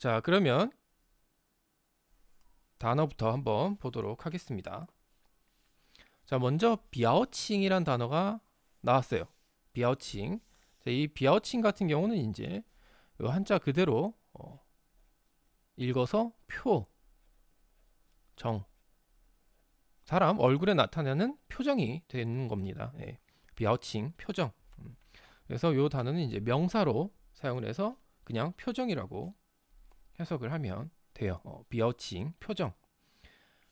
자, 그러면 단어부터 한번 보도록 하겠습니다. 자, 먼저 비아오칭이란 단어가 나왔어요. 비아오칭. 자, 이 비아오칭 같은 경우는 이제 이 한자 그대로 읽어서 표, 정, 사람 얼굴에 나타나는 표정이 되는 겁니다. 예. 비아오칭, 표정. 그래서 이 단어는 이제 명사로 사용을 해서 그냥 표정이라고 해석을 하면 돼요. 비아오칭, 표정.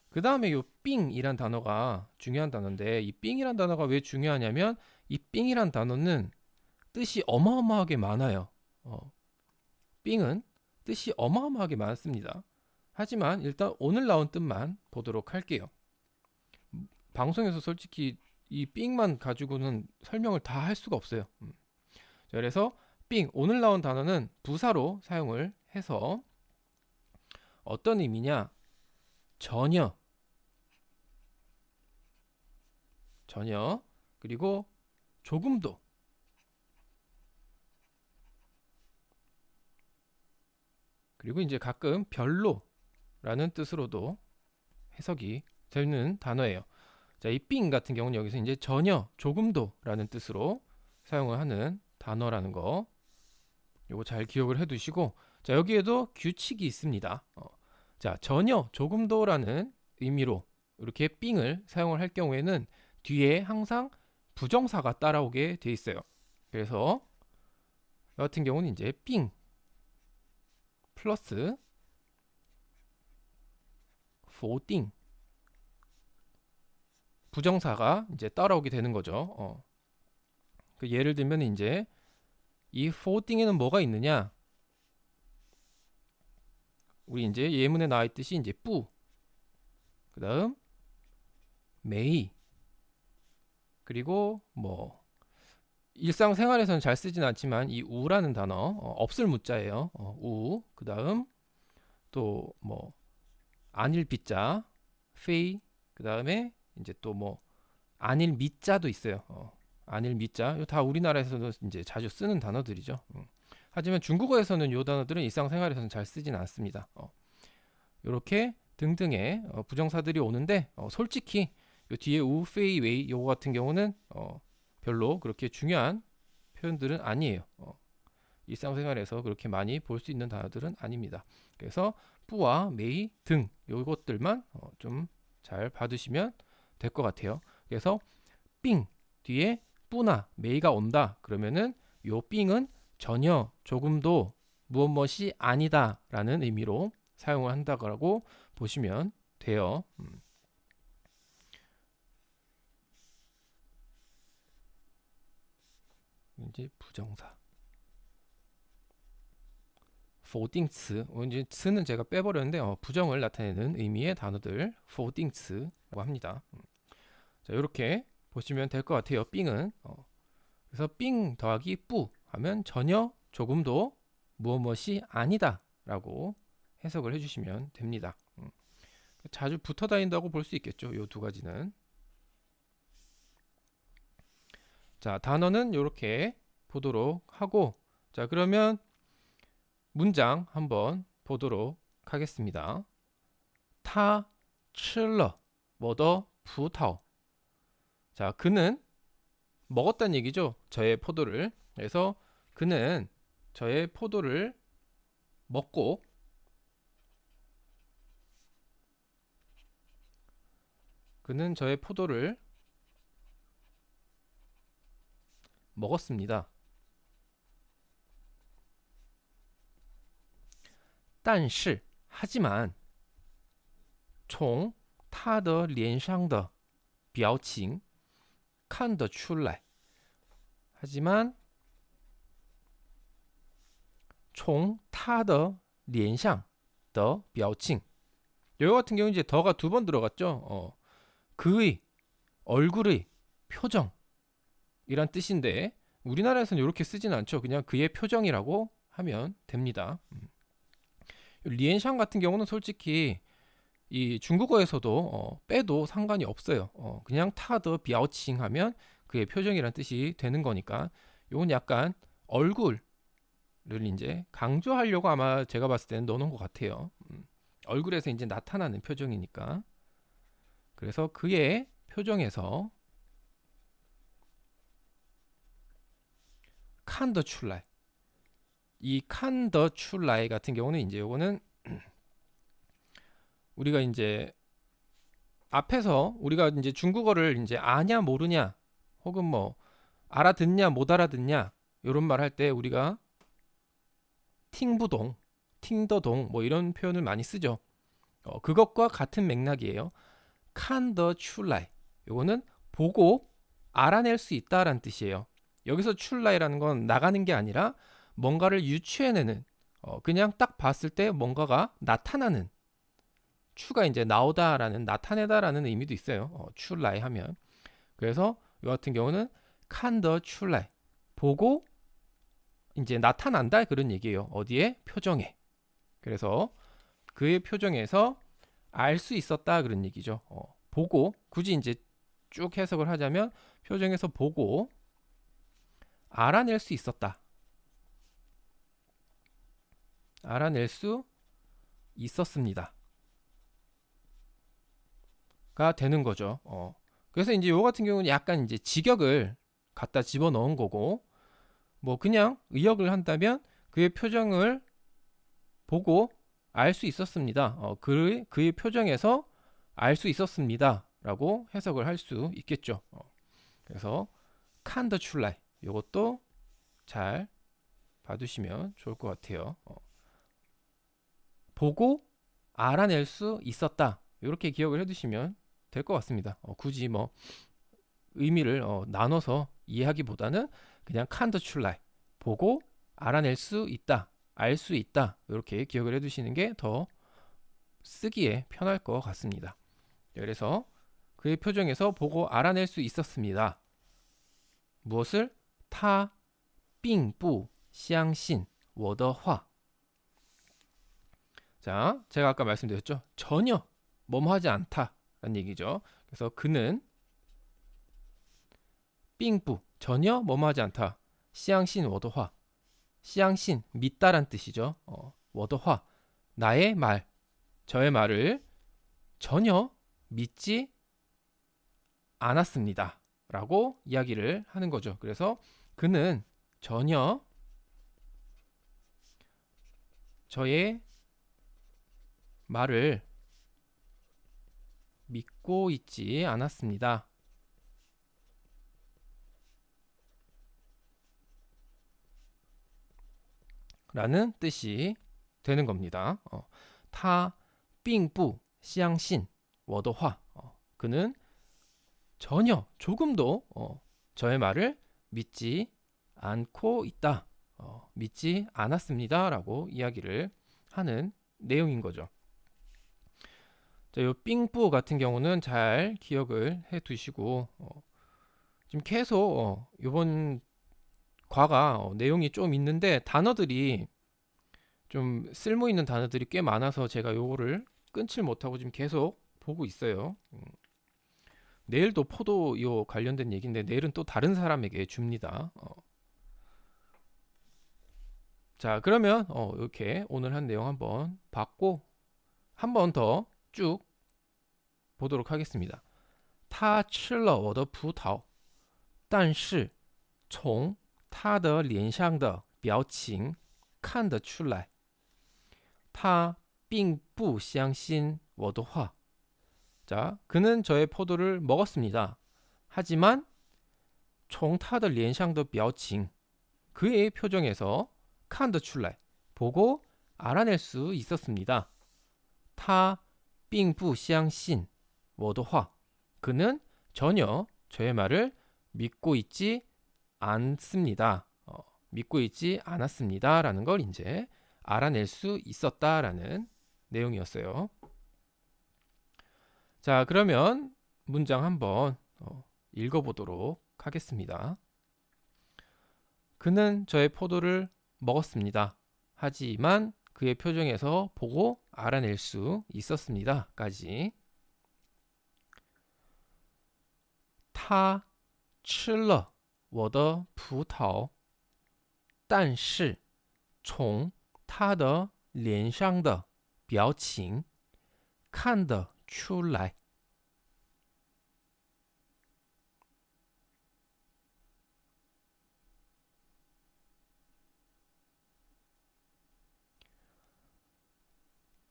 그 다음에 요 삥이란 단어가 중요한 단어인데, 이 삥이란 단어가 왜 중요하냐면 이 삥이란 단어는 뜻이 어마어마하게 많아요. 삥은 뜻이 어마어마하게 많습니다. 하지만 일단 오늘 나온 뜻만 보도록 할게요. 방송에서 솔직히 이 삥만 가지고는 설명을 다 할 수가 없어요. 자, 그래서 삥, 오늘 나온 단어는 부사로 사용을 해서 어떤 의미냐? 전혀, 그리고 조금도, 그리고 이제 가끔 별로라는 뜻으로도 해석이 되는 단어예요. 자, 이 삥 같은 경우는 여기서 이제 전혀, 조금도라는 뜻으로 사용을 하는 단어라는 거, 요거 잘 기억을 해 두시고, 자, 여기에도 규칙이 있습니다. 자, 전혀, 조금도라는 의미로 이렇게 삥을 사용을 할 경우에는 뒤에 항상 부정사가 따라오게 돼 있어요. 그래서 이 같은 경우는 이제 삥 플러스 포띵 부정사가 이제 따라오게 되는 거죠. 그 예를 들면 이제 이 포띵에는 뭐가 있느냐? 우리 이제 예문에 나와 있듯이 이제 뿌, 그다음 메이, 그리고 뭐 일상생활에서는 잘 쓰진 않지만 이 우라는 단어 없을 무자예요. 우. 그다음 또 뭐 안일 비자, 페이. 그다음에 이제 또 뭐 안일 미자도 있어요. 안일 미자. 이거 다 우리나라에서도 이제 자주 쓰는 단어들이죠. 하지만 중국어에서는 이 단어들은 일상생활에서는 잘 쓰진 않습니다. 이렇게 등등의 부정사들이 오는데 솔직히 요 뒤에 우, 페이, 웨이 요거 같은 경우는 별로 그렇게 중요한 표현들은 아니에요. 일상생활에서 그렇게 많이 볼 수 있는 단어들은 아닙니다. 그래서 뿌와 메이 등 요것들만 좀 잘 봐두시면 될 것 같아요. 그래서 삥 뒤에 뿌나 메이가 온다 그러면은 요 삥은 전혀 조금도 무엇이 아니다 라는 의미로 사용을 한다고 보시면 돼요. 이제 부정사. 否定词, 이제 스는 제가 빼버렸는데 부정을 나타내는 의미의 단어들 否定词라고 합니다. 자, 이렇게 보시면 될 것 같아요. 삥은 그래서 삥 더하기 뿌 하면 전혀 조금도 무엇이 아니다라고 해석을 해주시면 됩니다. 자주 붙어 다닌다고 볼 수 있겠죠. 이 두 가지는. 자, 단어는 이렇게 보도록 하고, 자, 그러면 문장 한번 보도록 하겠습니다. 他吃了我的葡萄. 자, 그는 먹었다는 얘기죠. 저의 포도를. 그래서 그는 저의 포도를 먹고 그는 저의 포도를 먹었습니다. 但是 하지만 从他的脸上的表情看得出来 하지만 从他的脸上的表情 여기 같은 경우 이제 더가 두 번 들어갔죠. 그의 얼굴의 표정 이란 뜻인데 우리나라에서는 이렇게 쓰진 않죠. 그냥 그의 표정이라고 하면 됩니다. 리엔샹 같은 경우는 솔직히 이 중국어에서도 빼도 상관이 없어요. 그냥 타더 비아오칭 하면 그의 표정이란 뜻이 되는 거니까 이건 약간 얼굴에 이제 강조하려고 아마 제가 봤을 때는 넣어놓은 것 같아요. 얼굴에서 이제 나타나는 표정이니까. 그래서 그의 표정에서 칸더 출라이. 이 칸더 출라이 같은 경우는 이제 요거는 우리가 이제 앞에서 우리가 이제 중국어를 이제 아냐 모르냐 혹은 뭐 알아듣냐 못 알아듣냐 이런 말 할 때 우리가 팅부동, 팅더동 뭐 이런 표현을 많이 쓰죠. 그것과 같은 맥락이에요. 칸더 출라이. 요거는 보고 알아낼 수 있다라는 뜻이에요. 여기서 출라이라는 건 나가는 게 아니라 뭔가를 유추해내는 그냥 딱 봤을 때 뭔가가 나타나는 추가 이제 나오다라는 나타내다라는 의미도 있어요. 출라이 하면. 그래서 이 같은 경우는 칸더 출라이. 보고 이제 나타난다 그런 얘기예요. 어디에? 표정에. 그래서 그의 표정에서 알 수 있었다 그런 얘기죠. 보고 굳이 이제 쭉 해석을 하자면 표정에서 보고 알아낼 수 있었다. 알아낼 수 있었습니다. 가 되는 거죠. 그래서 이제 요 같은 경우는 약간 이제 직역을 갖다 집어 넣은 거고 뭐 그냥 의역을 한다면 그의 표정을 보고 알 수 있었습니다. 그의 표정에서 알 수 있었습니다. 라고 해석을 할 수 있겠죠. 그래서 칸더 출라이 요것도 잘 봐두시면 좋을 것 같아요. 보고 알아낼 수 있었다. 이렇게 기억을 해두시면 될 것 같습니다. 굳이 뭐 의미를 나눠서 이해하기보다는 그냥 칸더 출라이 보고 알아낼 수 있다. 알 수 있다. 이렇게 기억을 해두시는 게 더 쓰기에 편할 것 같습니다. 그래서 그의 표정에서 보고 알아낼 수 있었습니다. 무엇을? 他并不相信我的话. 자, 제가 아까 말씀드렸죠. 전혀 뭐뭐 하지 않다라는 얘기죠. 그래서 그는 并不 전혀 뭐뭐 하지 않다. 相信我的话. 相信 믿다란 뜻이죠. 我的话 나의 말, 저의 말을 전혀 믿지 않았습니다. 라고 이야기를 하는 거죠. 그래서 그는 전혀 저의 말을 믿고 있지 않았습니다. 라는 뜻이 되는 겁니다. 他并不相信我的话. 그는 전혀 조금도 저의 말을 믿지 않고 있다. 믿지 않았습니다. 라고 이야기를 하는 내용인 거죠. 자, 요 삥뿌 같은 경우는 잘 기억을 해 두시고 지금 계속 요번 과가 내용이 좀 있는데 단어들이 좀 쓸모 있는 단어들이 꽤 많아서 제가 요거를 끊질 못하고 지금 계속 보고 있어요. 내일도 포도 요 관련된 얘기인데 내일은 또 다른 사람에게 줍니다. 자, 그러면 이렇게 오늘 한 내용 한번 봤고 한 번 더 쭉 보도록 하겠습니다. 他吃了我的葡萄但是从他的脸上的表情看得出来他并不相信我的话. 자, 그는 저의 포도를 먹었습니다. 하지만 从他的脸上的表情 그의 표정에서 看得出来 보고 알아낼 수 있었습니다. 他并不相信我的话. 그는 전혀 저의 말을 믿고 있지 않습니다. 믿고 있지 않았습니다. 라는 걸 이제 알아낼 수 있었다라는 내용이었어요. 자, 그러면 문장 한번 읽어보도록 하겠습니다. 그는 저의 포도를 먹었습니다. 하지만 그의 표정에서 보고 알아낼 수 있었습니다. 까지. 他吃了我的葡萄但是从他的脸上的表情看得出来。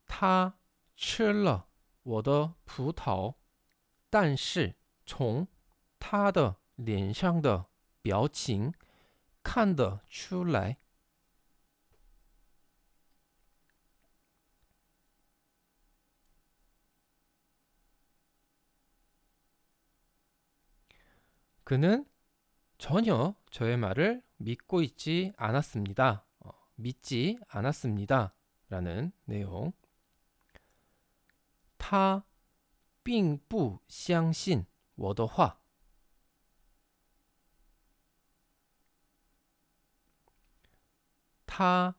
他吃了我的葡萄，但是从他的脸上的表情看得出来。그는 전혀 저의 말을 믿고 있지 않았습니다. 믿지 않았습니다. 라는 내용. 他并不相信我的话。他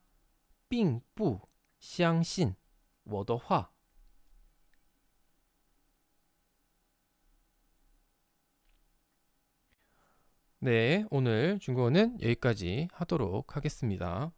并不相信我的话。 네, 오늘 중국어는 여기까지 하도록 하겠습니다.